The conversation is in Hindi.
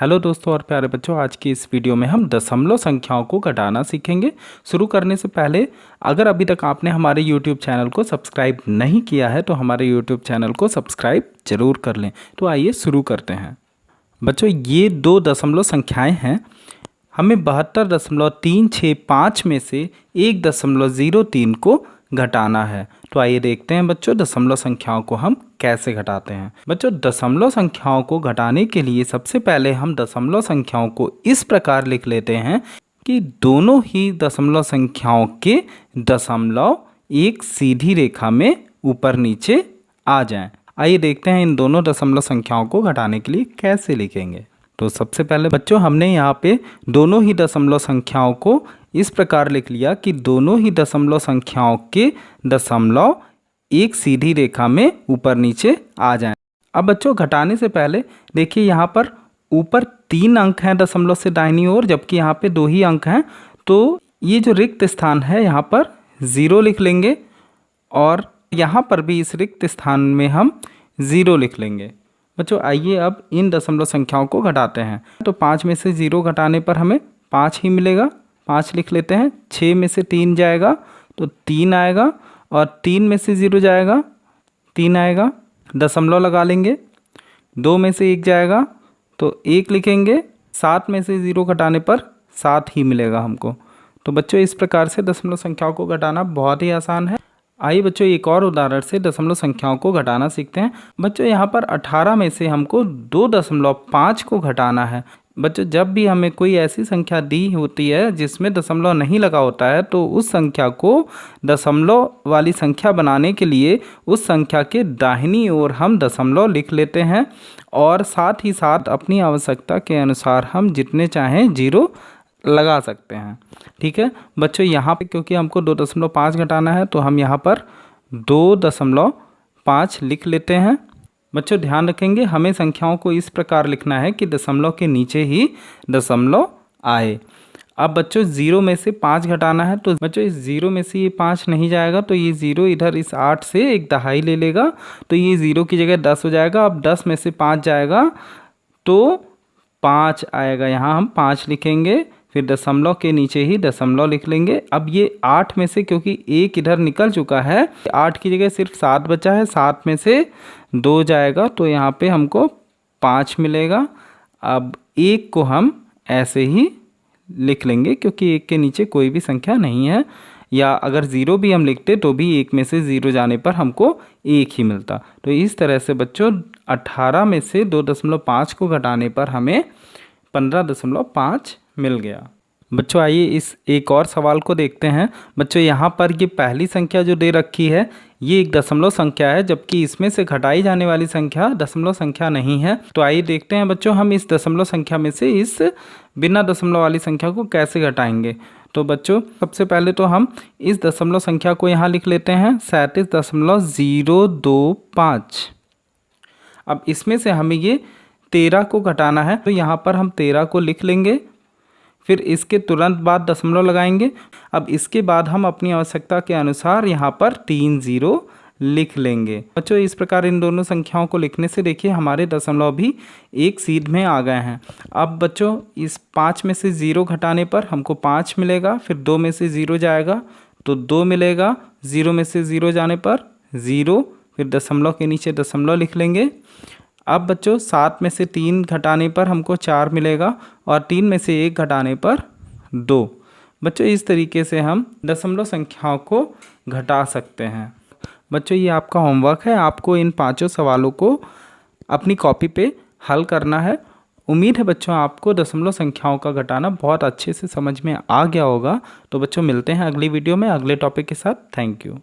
हेलो दोस्तों और प्यारे बच्चों, आज की इस वीडियो में हम दशमलव संख्याओं को घटाना सीखेंगे। शुरू करने से पहले अगर अभी तक आपने हमारे YouTube चैनल को सब्सक्राइब नहीं किया है तो हमारे YouTube चैनल को सब्सक्राइब जरूर कर लें। तो आइए शुरू करते हैं। बच्चों, ये दो दशमलव संख्याएं हैं। हमें 72.365 में से 1.03 को घटाना है। तो आइए देखते हैं बच्चों, दशमलव संख्याओं को हम कैसे घटाते हैं। बच्चों, दशमलव संख्याओं को घटाने के लिए सबसे पहले हम दशमलव संख्याओं को इस प्रकार लिख लेते हैं कि दोनों ही दशमलव संख्याओं के दशमलव एक सीधी रेखा में ऊपर नीचे आ जाएं। आइए देखते हैं इन दोनों दशमलव संख्याओं को घटाने के लिए कैसे लिखेंगे। तो सबसे पहले बच्चों, हमने यहाँ पे दोनों ही दशमलव संख्याओं को इस प्रकार लिख लिया कि दोनों ही दशमलव संख्याओं के दशमलव एक सीधी रेखा में ऊपर नीचे आ जाएं। अब बच्चों, घटाने से पहले देखिए, यहाँ पर ऊपर 3 अंक हैं दशमलव से दाहिनी ओर, जबकि यहाँ पे 2 ही अंक हैं। तो ये जो रिक्त स्थान है यहाँ पर 0 लिख लेंगे और यहाँ पर भी इस रिक्त स्थान में हम 0 लिख लेंगे। बच्चों, आइए अब इन दशमलव संख्याओं को घटाते हैं। तो 5 में से 0 घटाने पर हमें 5 ही मिलेगा, 5 लिख लेते हैं। 6 में से 3 जाएगा तो 3 आएगा और 3 में से 0 जाएगा 3 आएगा, दशमलव लगा लेंगे। 2 में से 1 जाएगा तो 1 लिखेंगे। 7 में से 0 घटाने पर 7 ही मिलेगा हमको। तो बच्चों, इस प्रकार से दशमलव संख्याओं को घटाना बहुत ही आसान है। आइए बच्चों, एक और उदाहरण से दशमलव संख्याओं को घटाना सीखते हैं। बच्चों, यहाँ पर 18 में से हमको 2.5 को घटाना है। बच्चों, जब भी हमें कोई ऐसी संख्या दी होती है जिसमें दशमलव नहीं लगा होता है तो उस संख्या को दशमलव वाली संख्या बनाने के लिए उस संख्या के दाहिनी ओर हम दशमलव लिख लेते हैं और साथ ही साथ अपनी आवश्यकता के अनुसार हम जितने चाहें 0 लगा सकते हैं। ठीक है बच्चों, यहाँ पे क्योंकि हमको 2.5 घटाना है तो हम यहाँ पर 2.5 लिख लेते हैं। बच्चों, ध्यान रखेंगे, हमें संख्याओं को इस प्रकार लिखना है कि दशमलव के नीचे ही दशमलव आए। अब बच्चों, 0 में से 5 घटाना है तो बच्चों इस 0 में से ये 5 नहीं जाएगा तो ये 0 इधर इस 8 से एक दहाई ले लेगा तो ये 0 की जगह 10 हो जाएगा। अब 10 में से 5 जाएगा तो 5 आएगा, यहाँ हम 5 लिखेंगे। फिर दशमलव के नीचे ही दशमलव लिख लेंगे। अब ये 8 में से क्योंकि 1 इधर निकल चुका है, 8 की जगह सिर्फ 7 बचा है, 7 में से 2 जाएगा तो यहाँ पे हमको 5 मिलेगा। अब 1 को हम ऐसे ही लिख लेंगे क्योंकि 1 के नीचे कोई भी संख्या नहीं है, या अगर 0 भी हम लिखते तो भी 1 में से 0 जाने पर हमको 1 ही मिलता। तो इस तरह से बच्चों 18 में से 2.5 को घटाने पर हमें 15.5 मिल गया। बच्चों, आइए इस एक और सवाल को देखते हैं। बच्चों, यहाँ पर ये पहली संख्या जो दे रखी है ये एक दशमलव संख्या है, जबकि इसमें से घटाई जाने वाली संख्या दशमलव संख्या नहीं है। तो आइए देखते हैं बच्चों, हम इस दशमलव संख्या में से इस बिना दशमलव वाली संख्या को कैसे घटाएंगे। तो बच्चों, सबसे पहले तो हम इस दशमलव संख्या को यहाँ लिख लेते हैं 37.025। अब इसमें से हमें ये 13 को घटाना है तो यहाँ पर हम 13 को लिख लेंगे। फिर इसके तुरंत बाद दशमलव लगाएंगे। अब इसके बाद हम अपनी आवश्यकता के अनुसार यहाँ पर 3 0 लिख लेंगे। बच्चों, इस प्रकार इन दोनों संख्याओं को लिखने से देखिए हमारे दशमलव भी एक सीध में आ गए हैं। अब बच्चों, इस 5 में से 0 घटाने पर हमको 5 मिलेगा। फिर 2 में से 0 जाएगा तो 2 मिलेगा। 0 में से 0 जाने पर 0, फिर दशमलव के नीचे दशमलव लिख लेंगे। अब बच्चों, 7 में से 3 घटाने पर हमको 4 मिलेगा और 3 में से 1 घटाने पर 2। बच्चों, इस तरीके से हम दशमलव संख्याओं को घटा सकते हैं। बच्चों, ये आपका होमवर्क है, आपको इन 5 सवालों को अपनी कॉपी पे हल करना है। उम्मीद है बच्चों आपको दशमलव संख्याओं का घटाना बहुत अच्छे से समझ में आ गया होगा। तो बच्चों, मिलते हैं अगली वीडियो में अगले टॉपिक के साथ। Thank you.